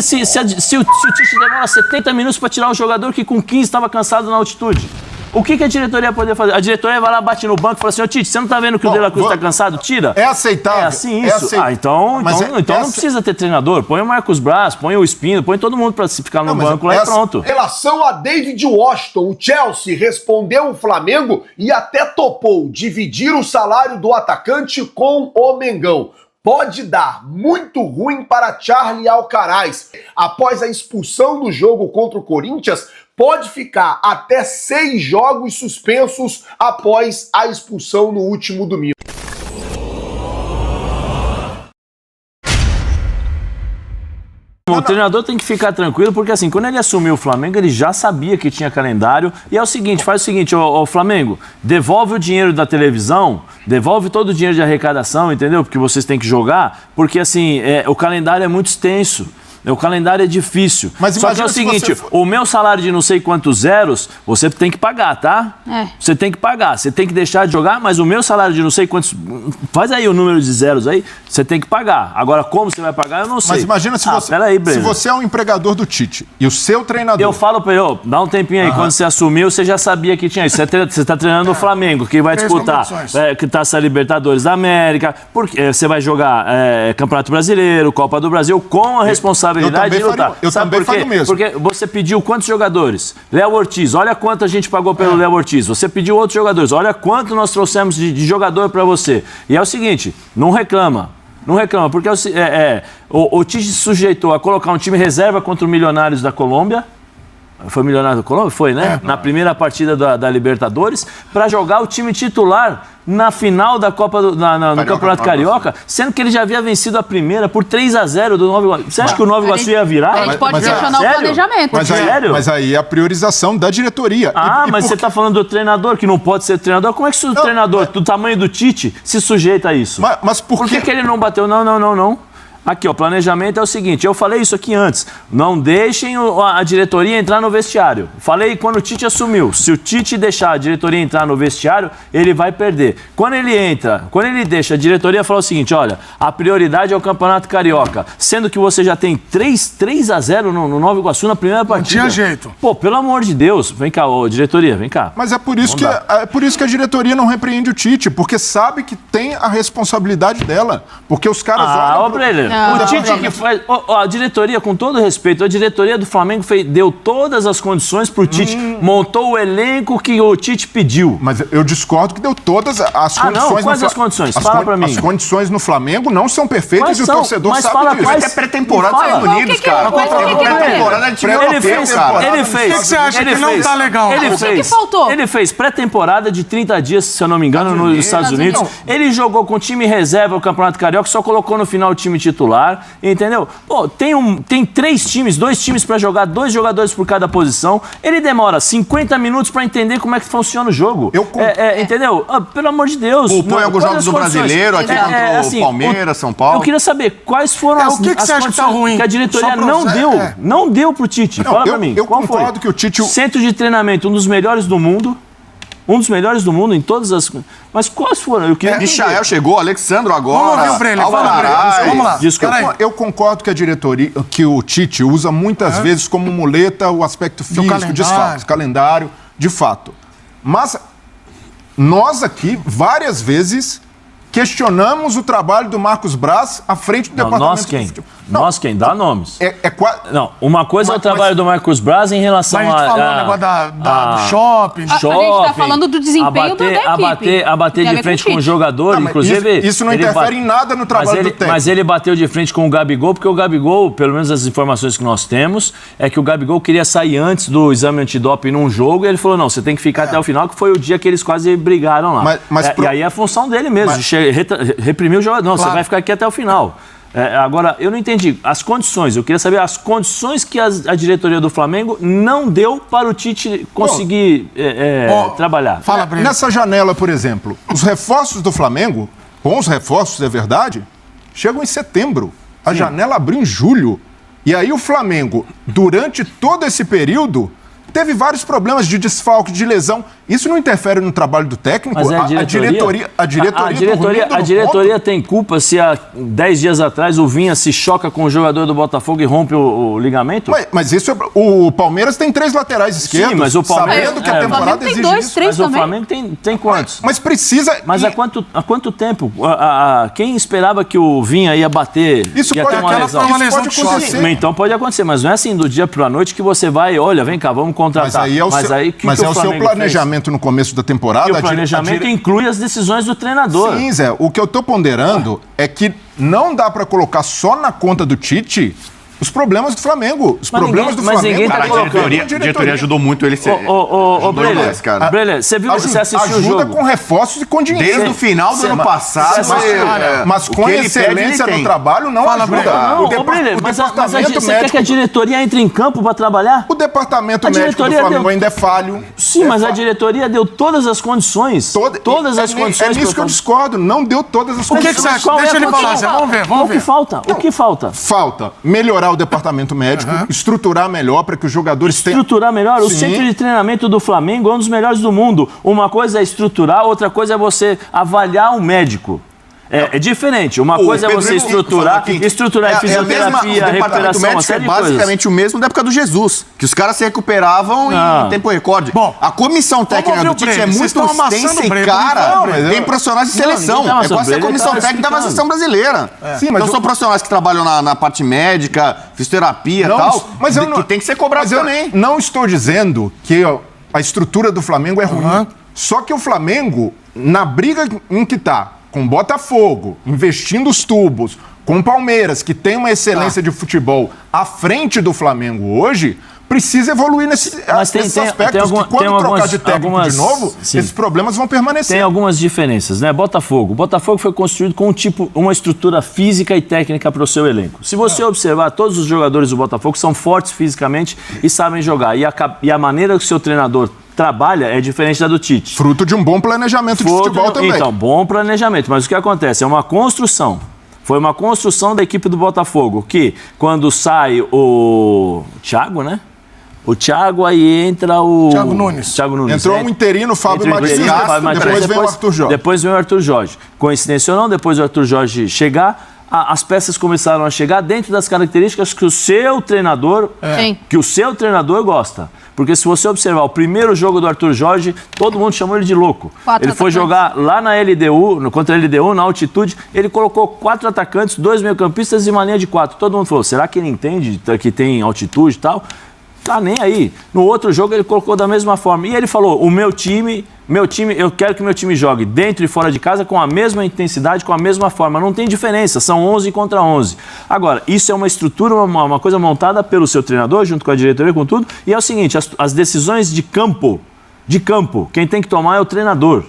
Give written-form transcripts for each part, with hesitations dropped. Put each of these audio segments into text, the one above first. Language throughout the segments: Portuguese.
Se o Tite demora 70 minutos para tirar o jogador que com 15 estava cansado na altitude, o que a diretoria poderia fazer? A diretoria vai lá, bate no banco e fala assim, ô Tite, você não tá vendo que o De La Cruz está cansado? Tira. É aceitável. É assim isso. Então não precisa ter treinador. Põe o Marcos Braz, põe o Espino, põe todo mundo para ficar no banco lá e pronto. Em relação a David Washington, o Chelsea respondeu o Flamengo e até topou dividir o salário do atacante com o Mengão. Pode dar muito ruim para Charlie Alcaraz. Após a expulsão do jogo contra o Corinthians, pode ficar até 6 jogos suspensos após a expulsão no último domingo. O treinador tem que ficar tranquilo, porque assim, quando ele assumiu o Flamengo, ele já sabia que tinha calendário. E é o seguinte, faz o seguinte, ô Flamengo, devolve o dinheiro da televisão, devolve todo o dinheiro de arrecadação, entendeu? Porque vocês têm que jogar, porque assim, o calendário é muito extenso. O calendário é difícil. Mas só que é o seguinte, o meu salário de não sei quantos zeros, você tem que pagar, tá? Você tem que pagar, você tem que deixar de jogar, mas o meu salário de não sei quantos... Faz aí o número de zeros aí, você tem que pagar. Agora, como você vai pagar, eu não sei. Mas imagina se você... Peraí, se você é um empregador do Tite e o seu treinador... Eu falo pra ele, dá um tempinho aí, quando você assumiu, você já sabia que tinha isso. Você tá treinando o Flamengo, que vai disputar que Taça Libertadores da América, porque você vai jogar Campeonato Brasileiro, Copa do Brasil, com a responsabilidade de lutar. Eu também faço o mesmo. Porque você pediu quantos jogadores? Léo Ortiz, olha quanto a gente pagou pelo Léo Ortiz. Você pediu outros jogadores, olha quanto nós trouxemos de jogador pra você. E é o seguinte, não reclama. Não reclama, porque o Tite se sujeitou a colocar um time reserva contra o Milionários da Colômbia. Foi Milionário da Colômbia? Foi, né? Na primeira partida da Libertadores, para jogar o time titular na final da Copa no Campeonato Carioca, sendo que ele já havia vencido a primeira por 3-0 do Nova Iguaçu. Você acha que o Nova Iguaçu ia virar? A gente pode questionar o planejamento. Mas aí é a priorização da diretoria. Mas você está falando do treinador, que não pode ser treinador. Como é que o treinador, do tamanho do Tite, se sujeita a isso? Mas por que ele não bateu? Não. Aqui, o planejamento é o seguinte, eu falei isso aqui antes, não deixem a diretoria entrar no vestiário. Falei quando o Tite assumiu, se o Tite deixar a diretoria entrar no vestiário, ele vai perder. Quando ele deixa, a diretoria fala o seguinte, olha, a prioridade é o Campeonato Carioca, sendo que você já tem 3-0 no Nova Iguaçu na primeira partida. Não tinha jeito. Pô, pelo amor de Deus, vem cá, diretoria, vem cá. Mas é por isso que a diretoria não repreende o Tite, porque sabe que tem a responsabilidade dela, porque os caras olham... O Tite que faz... A diretoria, com todo respeito, a diretoria do Flamengo deu todas as condições pro Tite, montou o elenco que o Tite pediu. Mas eu discordo que deu todas as condições... Não, quais as condições? Fala pra mim. As condições no Flamengo não são perfeitas e o torcedor sabe disso. Mas é pré-temporada dos Estados Unidos, cara. Pré-temporada de time europeu, cara. Ele fez... O que você acha que não tá legal? Ele fez pré-temporada de 30 dias, se eu não me engano, nos Estados Unidos. Ele jogou com time reserva o Campeonato Carioca, só colocou no final o time titular. Entendeu? Pô, tem 3 times, 2 times pra jogar, 2 jogadores por cada posição. Ele demora 50 minutos pra entender como é que funciona o jogo. Entendeu? Pelo amor de Deus. Põe alguns jogos do Brasileiro aqui contra o Palmeiras, São Paulo. Eu queria saber quais foram as condições que a diretoria não deu pro Tite. Fala pra mim. Eu concordo que o Tite... Centro de treinamento, um dos melhores do mundo. Um dos melhores do mundo em todas as... Mas quais foram? Michael chegou, Alexandro agora. Vamos ver vamos lá. Desculpa. Eu concordo que a diretoria, que o Tite usa muitas vezes como muleta o aspecto físico, desfalques, calendário, de fato. Mas nós aqui, várias vezes, questionamos o trabalho do Marcos Braz à frente do departamento de futebol. Nós quem? Dá nomes. Não, uma coisa é o trabalho do Marcos Braz em relação a gente falou o negócio do shopping. A gente tá falando do desempenho da equipe. Abater de frente com o jogador, inclusive... Isso não interfere em nada no trabalho do técnico. Mas ele bateu de frente com o Gabigol, porque o Gabigol, pelo menos as informações que nós temos, é que o Gabigol queria sair antes do exame antidoping num jogo, e ele falou, não, você tem que ficar até o final, que foi o dia que eles quase brigaram lá. E aí é a função dele mesmo, reprimir o jogador. Não, você vai ficar aqui até o final. Agora, eu não entendi as condições. Eu queria saber as condições que a diretoria do Flamengo não deu para o Tite conseguir trabalhar. Nessa janela, por exemplo, os reforços do Flamengo, bons reforços, é verdade, chegam em setembro. A janela abriu em julho. E aí o Flamengo, durante todo esse período, teve vários problemas de desfalque, de lesão. Isso não interfere no trabalho do técnico? Mas a diretoria tem culpa se há 10 dias atrás o Vinha se choca com o jogador do Botafogo e rompe o ligamento? Mas isso o Palmeiras tem 3 laterais esquerdos. Sim, mas o Palmeiras... Sabendo que a temporada exige isso. Mas o Flamengo tem quantos? Mas precisa... Mas há quanto tempo? Quem esperava que o Vinha ia bater? Isso pode acontecer. Então pode acontecer, mas não é assim do dia para a noite que você vai, olha, vem cá, vamos contratar. Mas é o seu planejamento no começo da temporada. E o planejamento inclui as decisões do treinador. Sim, Zé. O que eu estou ponderando é que não dá para colocar só na conta do Tite os problemas do Flamengo. Os problemas do Flamengo. Ninguém tá a diretoria ajudou muito ele. Breler, você assistiu o jogo? Ajuda com reforços e com dinheiro. Desde o final do ano passado. Mas com excelência no trabalho não ajuda. Mas você quer que a diretoria entre em campo para trabalhar? O departamento médico do Flamengo ainda é falho. Sim, mas a diretoria deu todas as condições. Todas as condições. É nisso que eu discordo. Não deu todas as condições. O que você acha? Deixa ele falar, Zé. Vamos ver. O que falta? O que falta? Falta melhorar o departamento médico, estruturar melhor para que os jogadores tenham... Estruturar melhor? O centro de treinamento do Flamengo é um dos melhores do mundo. Uma coisa é estruturar, outra coisa é você avaliar o médico. É diferente. Uma coisa é você estruturar fisioterapia, recuperação, uma série de coisas. Basicamente o mesmo da época do Jesus, que os caras se recuperavam em tempo recorde. Bom, a comissão técnica do Tite é muito extensa e cara. Tem profissionais de seleção. É quase a comissão técnica da seleção brasileira. Então são profissionais que trabalham na parte médica, fisioterapia e tal, que tem que ser cobrado também. Não estou dizendo que a estrutura do Flamengo é ruim. Só que o Flamengo, na briga em que está, com Botafogo, investindo os tubos, com Palmeiras, que tem uma excelência de futebol à frente do Flamengo hoje, precisa evoluir nesses aspectos. Quando trocar de técnico de novo, esses problemas vão permanecer. Tem algumas diferenças, né? Botafogo foi construído com uma estrutura física e técnica para o seu elenco. Se você observar, todos os jogadores do Botafogo são fortes fisicamente e sabem jogar. E a maneira que o seu treinador trabalha é diferente da do Tite. Fruto de um bom planejamento de futebol também. Então, bom planejamento. Mas o que acontece? É uma construção. Foi uma construção da equipe do Botafogo, que quando sai o Thiago, né? O Thiago, aí entra o... Thiago Nunes. Entrou um interino, Fábio Matias, depois vem o Arthur Jorge. Depois vem o Arthur Jorge. Coincidência ou não, depois do Arthur Jorge chegar, as peças começaram a chegar dentro das características que o seu treinador gosta. Porque se você observar o primeiro jogo do Arthur Jorge, todo mundo chamou ele de louco. Ele foi jogar lá na LDU, contra a LDU, na altitude, ele colocou 4 atacantes, 2 meio-campistas e uma linha de 4. Todo mundo falou, será que ele entende que tem altitude e tal? Tá nem aí. No outro jogo ele colocou da mesma forma. E ele falou, o meu time, eu quero que o meu time jogue dentro e fora de casa com a mesma intensidade, com a mesma forma. Não tem diferença, são 11 contra 11. Agora, isso é uma estrutura, uma coisa montada pelo seu treinador, junto com a diretoria, com tudo. E é o seguinte, as decisões de campo, quem tem que tomar é o treinador.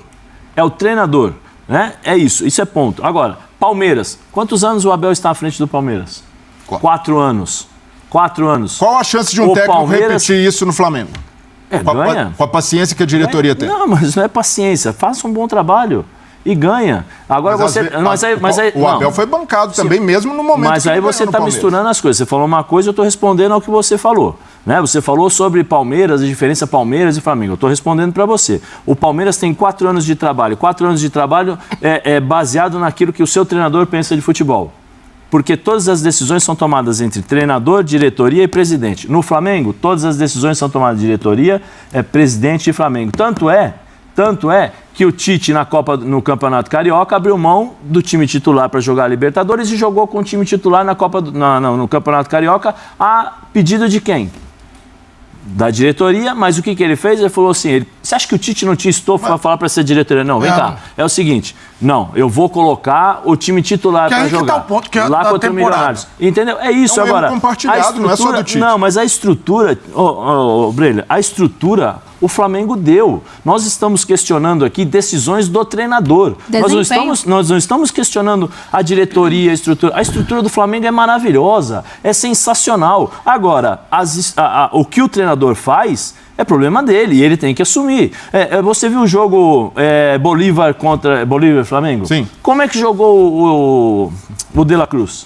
É o treinador, né? É isso é ponto. Agora, Palmeiras. Quantos anos o Abel está à frente do Palmeiras? 4 anos. 4 anos. Qual a chance de um técnico repetir isso no Flamengo? Ganha. Com a paciência que a diretoria tem. Não, mas não é paciência. Faça um bom trabalho e ganha. Agora o Abel foi bancado também, mesmo no momento. Mas aí você está misturando as coisas. Você falou uma coisa, eu estou respondendo ao que você falou. Né? Você falou sobre Palmeiras, a diferença Palmeiras e Flamengo. Eu estou respondendo para você. O Palmeiras tem 4 anos de trabalho. 4 anos de trabalho é baseado naquilo que o seu treinador pensa de futebol. Porque todas as decisões são tomadas entre treinador, diretoria e presidente. No Flamengo, todas as decisões são tomadas de diretoria, presidente e Flamengo. Tanto é que o Tite, no Campeonato Carioca, abriu mão do time titular para jogar a Libertadores e jogou com o time titular no Campeonato Carioca a pedido de quem? Da diretoria, mas o que ele fez? Ele falou assim, você acha que o Tite não tinha estofo para falar para essa diretoria? Não, vem cá, é o seguinte, não, eu vou colocar o time titular para jogar. Que tá o ponto que é lá contra o Milionários. Entendeu? É isso agora. Compartilhado, não é só do Tite. Não, mas a estrutura, Breler, a estrutura o Flamengo deu. Nós estamos questionando aqui decisões do treinador. Nós não estamos questionando a diretoria, a estrutura. A estrutura do Flamengo é maravilhosa, é sensacional. Agora, o que o treinador faz é problema dele e ele tem que assumir. Você viu o jogo Bolívar e Flamengo? Sim. Como é que jogou o De La Cruz?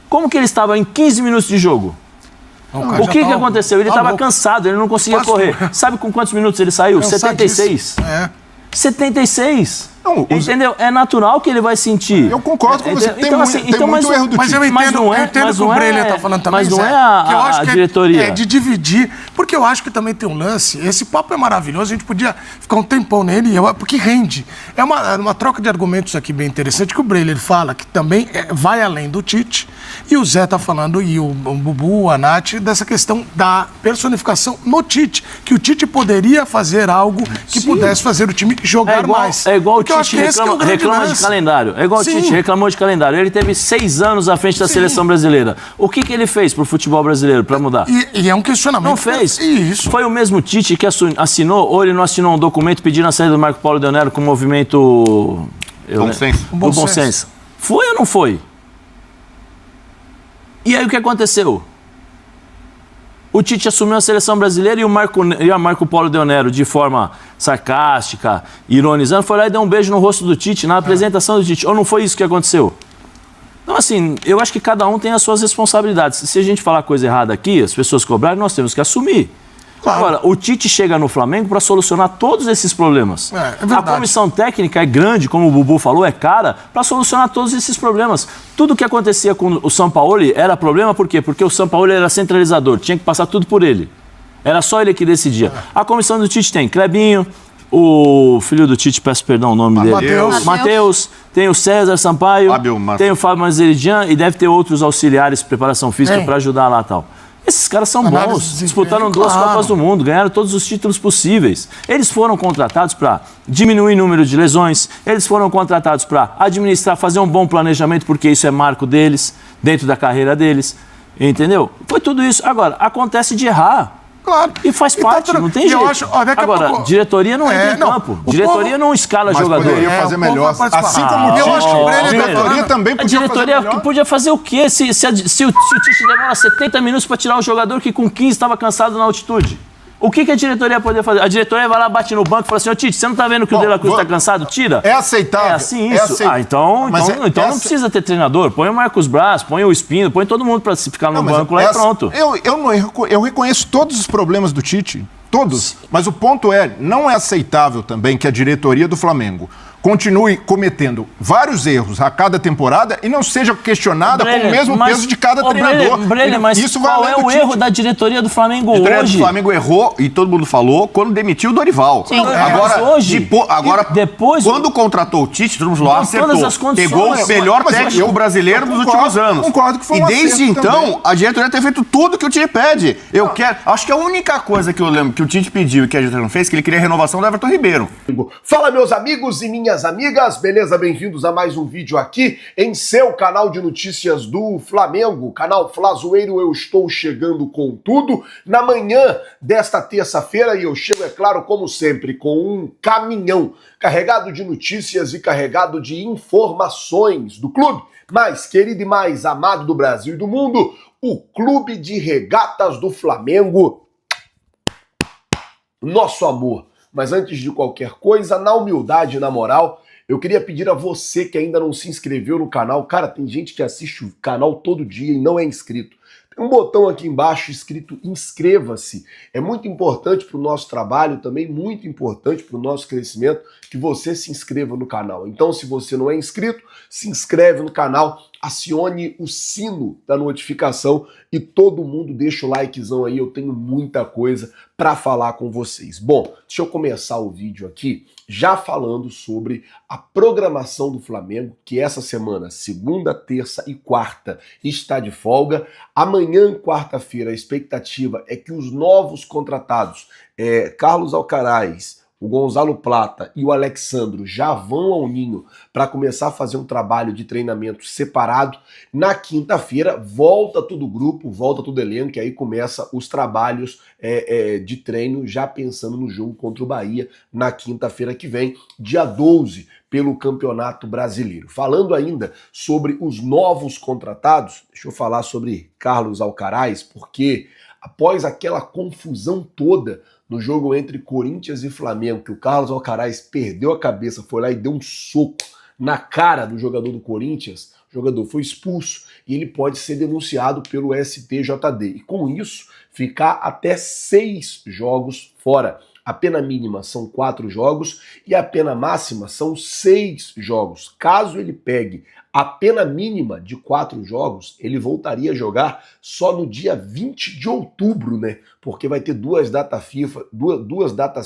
Como que ele estava em 15 minutos de jogo? O que aconteceu? Ele estava cansado, ele não conseguia correr. Sabe com quantos minutos ele saiu? 76. 76. Não, entendeu? É natural que ele vai sentir. Eu concordo com você. Tem muito erro do time. Mas eu entendo o que o Breler está falando também. Mas não é a diretoria. É de dividir, porque eu acho que também tem um lance. Esse papo é maravilhoso, a gente podia ficar um tempão nele, porque rende. É uma troca de argumentos aqui bem interessante, que o Breler fala que também vai além do Tite, e o Zé está falando, e o Bubu, a Nath, dessa questão da personificação no Tite, que o Tite poderia fazer algo que pudesse fazer o time jogar mais. É igual o Tite reclama de calendário. É igual o Tite reclamou de calendário. Ele teve 6 anos à frente da seleção brasileira. O que ele fez pro futebol brasileiro para mudar? E é um questionamento. Não fez. Isso. Foi o mesmo Tite que assinou, ou ele não assinou um documento pedindo a saída do Marco Polo Del Nero com o movimento... Bom senso. Foi ou não foi? E aí o que aconteceu? O Tite assumiu a seleção brasileira e o Marco Polo Del Nero, de forma sarcástica, ironizando, foi lá e deu um beijo no rosto do Tite, na apresentação do Tite. Ou não foi isso que aconteceu? Então, assim, eu acho que cada um tem as suas responsabilidades. Se a gente falar coisa errada aqui, as pessoas cobrarem, nós temos que assumir. Claro. Agora, o Tite chega no Flamengo para solucionar todos esses problemas. A comissão técnica é grande, como o Bubu falou, é cara, para solucionar todos esses problemas. Tudo que acontecia com o Sampaoli era problema, por quê? Porque o Sampaoli era centralizador, tinha que passar tudo por ele. Era só ele que decidia. A comissão do Tite tem Clebinho, o filho do Tite, peço perdão o nome dele. Matheus. Tem o César Sampaio, tem o Fábio Mazeridian e deve ter outros auxiliares de preparação física para ajudar lá e tal. Esses caras são bons, disputaram 2 Copas do Mundo, ganharam todos os títulos possíveis. Eles foram contratados para diminuir o número de lesões, eles foram contratados para administrar, fazer um bom planejamento, porque isso é marco deles, dentro da carreira deles, entendeu? Foi tudo isso. Agora, acontece de errar. Claro. E faz parte, não tem jeito. Agora, diretoria não entra em campo. Diretoria não escala jogador. Poderia fazer melhor. Assim como eu acho que a diretoria também podia fazer melhor. Podia fazer o quê? Se o Tite demora 70 minutos para tirar o jogador que com 15 estava cansado na altitude. O que a diretoria poderia fazer? A diretoria vai lá, bate no banco e fala assim, ô Tite, você não tá vendo que o De La Cruz tá cansado? Tira. É aceitável. É assim isso. Então não precisa ter treinador. Põe o Marcos Braz, põe o Espino, põe todo mundo pra ficar no banco lá e pronto. Eu reconheço todos os problemas do Tite, todos. Mas o ponto não é aceitável também que a diretoria do Flamengo continue cometendo vários erros a cada temporada e não seja questionada com o mesmo peso de cada treinador. Mas isso qual é o erro da diretoria do Flamengo hoje? A diretoria do Flamengo errou, e todo mundo falou, quando demitiu o Dorival. Sim, agora, depois, quando contratou o Tite, todo mundo falou, acertou. Pegou o melhor técnico brasileiro dos últimos anos. Concordo que foi e desde então, a diretoria tem feito tudo que o Tite pede. Acho que a única coisa que eu lembro que o Tite pediu e que a diretoria não fez, que ele queria a renovação do Everton Ribeiro. Fala, meus amigos e minhas amigas, beleza? Bem-vindos a mais um vídeo aqui em seu canal de notícias do Flamengo, canal Flazoeiro. Eu estou chegando com tudo na manhã desta terça-feira e eu chego, é claro, como sempre, com um caminhão carregado de notícias e carregado de informações do clube mais querido e mais amado do Brasil e do mundo, o Clube de Regatas do Flamengo. Nosso amor. Mas antes de qualquer coisa, na humildade e na moral, eu queria pedir a você que ainda não se inscreveu no canal. Cara, tem gente que assiste o canal todo dia e não é inscrito. Tem um botão aqui embaixo escrito inscreva-se. É muito importante para o nosso trabalho, também muito importante para o nosso crescimento, que você se inscreva no canal. Então, se você não é inscrito, se inscreve no canal, acione o sino da notificação e todo mundo deixa o likezão aí, eu tenho muita coisa para falar com vocês. Bom, deixa eu começar o vídeo aqui já falando sobre a programação do Flamengo, que essa semana, segunda, terça e quarta, está de folga. Amanhã, quarta-feira, a expectativa é que os novos contratados, Carlos Alcaraz, o Gonzalo Plata e o Alexandro já vão ao Ninho para começar a fazer um trabalho de treinamento separado. Na quinta-feira, volta todo o grupo, volta todo o elenco, e aí começa os trabalhos de treino, já pensando no jogo contra o Bahia, na quinta-feira que vem, dia 12, pelo Campeonato Brasileiro. Falando ainda sobre os novos contratados, deixa eu falar sobre Carlos Alcaraz, porque após aquela confusão toda no jogo entre Corinthians e Flamengo, que o Carlos Alcaraz perdeu a cabeça, foi lá e deu um soco na cara do jogador do Corinthians, o jogador foi expulso, e ele pode ser denunciado pelo STJD. E com isso, ficar até 6 jogos fora. A pena mínima são 4 jogos e a pena máxima são 6 jogos. Caso ele pegue a pena mínima de 4 jogos, ele voltaria a jogar só no dia 20 de outubro, né? Porque vai ter duas datas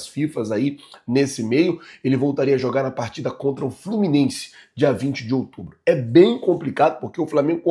FIFA aí nesse meio. Ele voltaria a jogar na partida contra o Fluminense, dia 20 de outubro. É bem complicado porque o Flamengo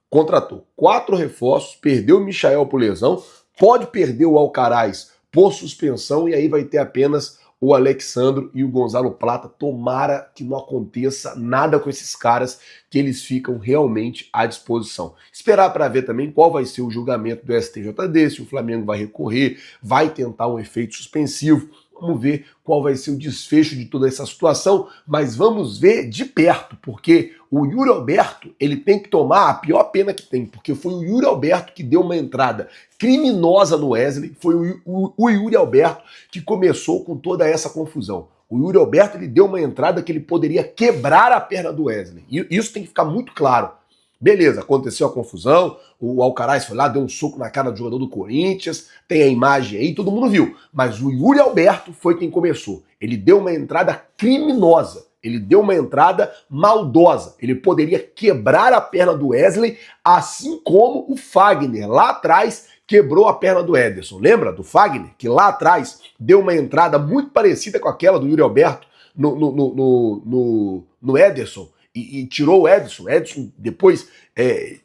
contratou 4 reforços, perdeu o Michael por lesão, pode perder o Alcaraz por suspensão e aí vai ter apenas o Alexandro e o Gonzalo Plata. Tomara que não aconteça nada com esses caras, que eles ficam realmente à disposição. Esperar para ver também qual vai ser o julgamento do STJD, se o Flamengo vai recorrer, vai tentar um efeito suspensivo. Vamos ver qual vai ser o desfecho de toda essa situação, mas vamos ver de perto, porque o Yuri Alberto, ele tem que tomar a pior pena que tem, porque foi o Yuri Alberto que deu uma entrada criminosa no Wesley, foi o Yuri Alberto que começou com toda essa confusão. O Yuri Alberto, ele deu uma entrada que ele poderia quebrar a perna do Wesley, e isso tem que ficar muito claro. Beleza, aconteceu a confusão, o Alcaraz foi lá, deu um soco na cara do jogador do Corinthians, tem a imagem aí, todo mundo viu. Mas o Yuri Alberto foi quem começou. Ele deu uma entrada criminosa, ele deu uma entrada maldosa. Ele poderia quebrar a perna do Wesley, assim como o Fagner, lá atrás, quebrou a perna do Ederson. Lembra do Fagner? Que lá atrás deu uma entrada muito parecida com aquela do Yuri Alberto no Ederson. E tirou o Edson. Edson depois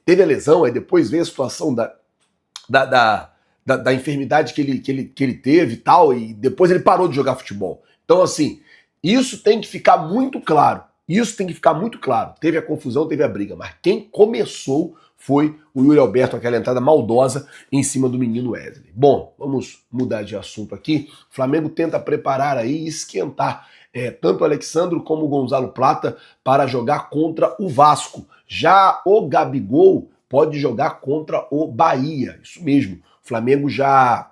teve a lesão, aí depois veio a situação da enfermidade que ele teve e tal, e depois ele parou de jogar futebol. Então, assim, isso tem que ficar muito claro. Isso tem que ficar muito claro. Teve a confusão, teve a briga, mas quem começou foi o Yuri Alberto, aquela entrada maldosa em cima do menino Wesley. Bom, vamos mudar de assunto aqui. O Flamengo tenta preparar aí e esquentar tanto o Alexandro como o Gonzalo Plata para jogar contra o Vasco. Já o Gabigol pode jogar contra o Bahia. Isso mesmo. O Flamengo já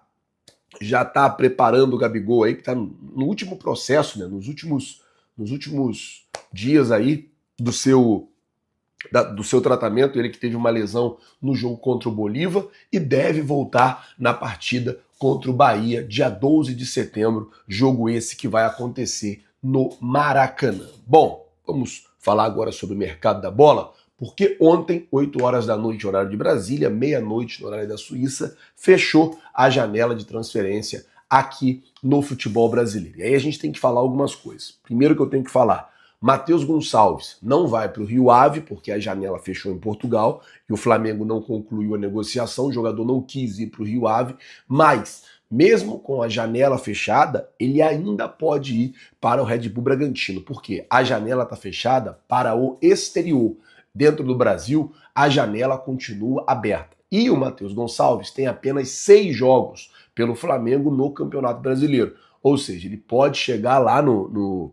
está preparando o Gabigol aí, que está no último processo, né? Nos últimos dias aí do seu tratamento. Ele que teve uma lesão no jogo contra o Bolívar e deve voltar na partida contra o Bahia, dia 12 de setembro, jogo esse que vai acontecer no Maracanã. Bom, vamos falar agora sobre o mercado da bola, porque ontem, 8 horas da noite, horário de Brasília, meia-noite no horário da Suíça, fechou a janela de transferência aqui no futebol brasileiro. E aí a gente tem que falar algumas coisas. Primeiro que eu tenho que falar, Matheus Gonçalves não vai para o Rio Ave, porque a janela fechou em Portugal e o Flamengo não concluiu a negociação, o jogador não quis ir para o Rio Ave, mas mesmo com a janela fechada, ele ainda pode ir para o Red Bull Bragantino, porque a janela está fechada para o exterior. Dentro do Brasil, a janela continua aberta. E o Matheus Gonçalves tem apenas 6 jogos pelo Flamengo no Campeonato Brasileiro. Ou seja, ele pode chegar lá no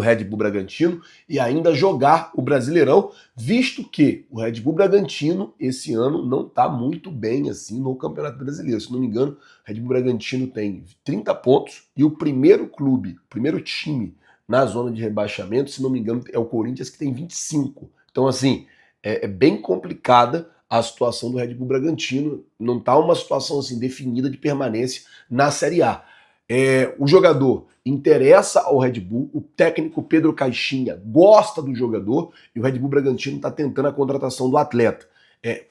Red Bull Bragantino e ainda jogar o Brasileirão, visto que o Red Bull Bragantino esse ano não está muito bem assim no Campeonato Brasileiro. Se não me engano, o Red Bull Bragantino tem 30 pontos e o primeiro time na zona de rebaixamento, se não me engano, é o Corinthians, que tem 25. Então, assim, é bem complicada a situação do Red Bull Bragantino. Não está uma situação assim definida de permanência na Série A. O jogador interessa ao Red Bull, o técnico Pedro Caixinha gosta do jogador e o Red Bull Bragantino está tentando a contratação do atleta.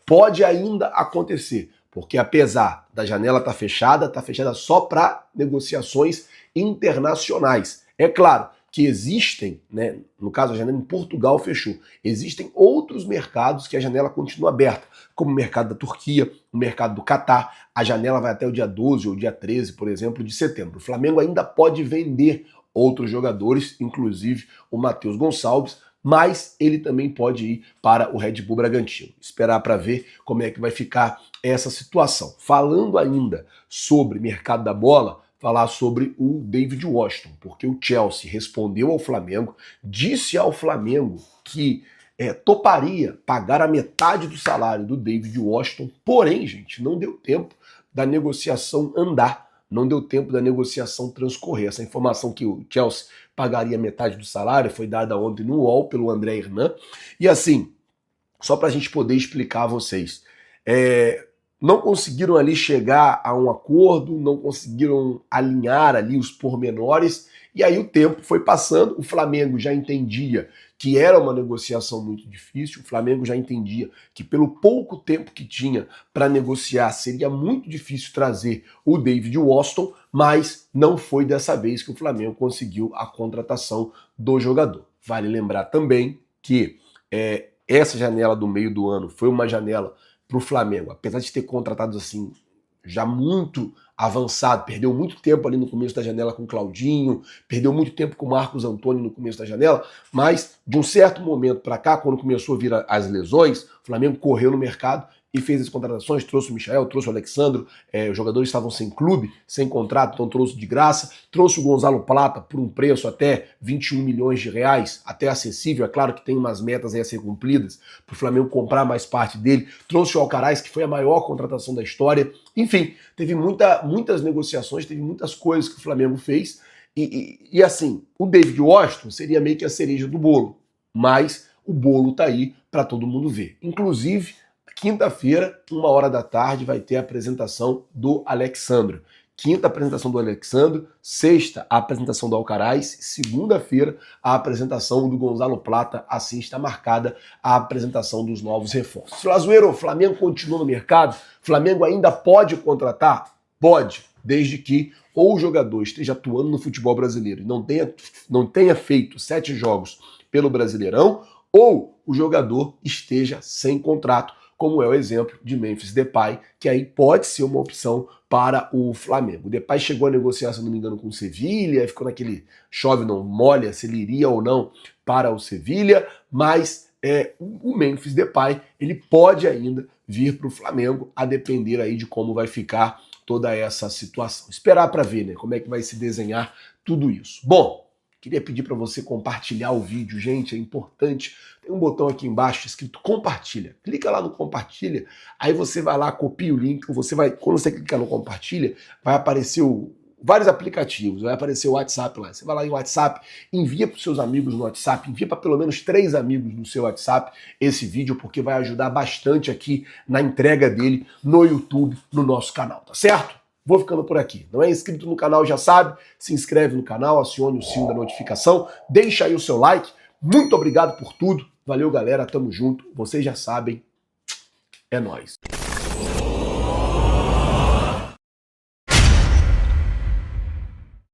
Pode ainda acontecer, porque apesar da janela estar fechada só para negociações internacionais. É claro que existem, né, no caso a janela em Portugal fechou, existem outros mercados que a janela continua aberta, como o mercado da Turquia, o mercado do Catar. A janela vai até o dia 12 ou dia 13, por exemplo, de setembro. O Flamengo ainda pode vender outros jogadores, inclusive o Matheus Gonçalves, mas ele também pode ir para o Red Bull Bragantino. Esperar para ver como é que vai ficar essa situação. Falando ainda sobre mercado da bola, falar sobre o David Washington, porque o Chelsea respondeu ao Flamengo, disse ao Flamengo que toparia pagar a metade do salário do David Washington, porém, gente, não deu tempo da negociação andar, não deu tempo da negociação transcorrer. Essa informação que o Chelsea pagaria metade do salário foi dada ontem no UOL pelo André Hernan, e assim, só para a gente poder explicar a vocês. Não conseguiram ali chegar a um acordo, não conseguiram alinhar ali os pormenores, e aí o tempo foi passando, o Flamengo já entendia que era uma negociação muito difícil, o Flamengo já entendia que pelo pouco tempo que tinha para negociar seria muito difícil trazer o David Washington, mas não foi dessa vez que o Flamengo conseguiu a contratação do jogador. Vale lembrar também que essa janela do meio do ano foi uma janela para o Flamengo, apesar de ter contratado assim já muito avançado, perdeu muito tempo ali no começo da janela com o Claudinho, perdeu muito tempo com o Marcos Antônio no começo da janela, mas de um certo momento para cá, quando começou a vir as lesões, o Flamengo correu no mercado e fez as contratações, trouxe o Michael, trouxe o Alexandro, os jogadores estavam sem clube, sem contrato, então trouxe de graça, trouxe o Gonzalo Plata por um preço até 21 milhões de reais, até acessível, é claro que tem umas metas aí a ser cumpridas, para o Flamengo comprar mais parte dele, trouxe o Alcaraz, que foi a maior contratação da história, enfim, teve muitas negociações, teve muitas coisas que o Flamengo fez, e assim, o David Washington seria meio que a cereja do bolo, mas o bolo tá aí para todo mundo ver, inclusive quinta-feira, 13h, vai ter a apresentação do Alexandro. Quinta, a apresentação do Alexandro. Sexta, a apresentação do Alcaraz. Segunda-feira, a apresentação do Gonzalo Plata. Assim está marcada a apresentação dos novos reforços. Flazoeiro, o Flamengo continua no mercado? O Flamengo ainda pode contratar? Pode, desde que ou o jogador esteja atuando no futebol brasileiro e não tenha feito 7 jogos pelo Brasileirão, ou o jogador esteja sem contrato, como é o exemplo de Memphis Depay, que aí pode ser uma opção para o Flamengo. O Depay chegou a negociar, se não me engano, com o Sevilha, ficou naquele chove não molha, se ele iria ou não para o Sevilha, mas o Memphis Depay, ele pode ainda vir para o Flamengo, a depender aí de como vai ficar toda essa situação. Esperar para ver, né, como é que vai se desenhar tudo isso. Bom, queria pedir para você compartilhar o vídeo, gente, é importante. Tem um botão aqui embaixo escrito compartilha. Clica lá no compartilha, aí você vai lá, copia o link, quando você clicar no compartilha, vai aparecer vários aplicativos, vai aparecer o WhatsApp lá. Você vai lá em WhatsApp, envia para os seus amigos no WhatsApp, envia para pelo menos 3 amigos no seu WhatsApp esse vídeo, porque vai ajudar bastante aqui na entrega dele no YouTube, no nosso canal, tá certo? Vou ficando por aqui. Não é inscrito no canal, já sabe, se inscreve no canal, acione o sino da notificação, deixa aí o seu like. Muito obrigado por tudo. Valeu, galera. Tamo junto. Vocês já sabem. É nóis.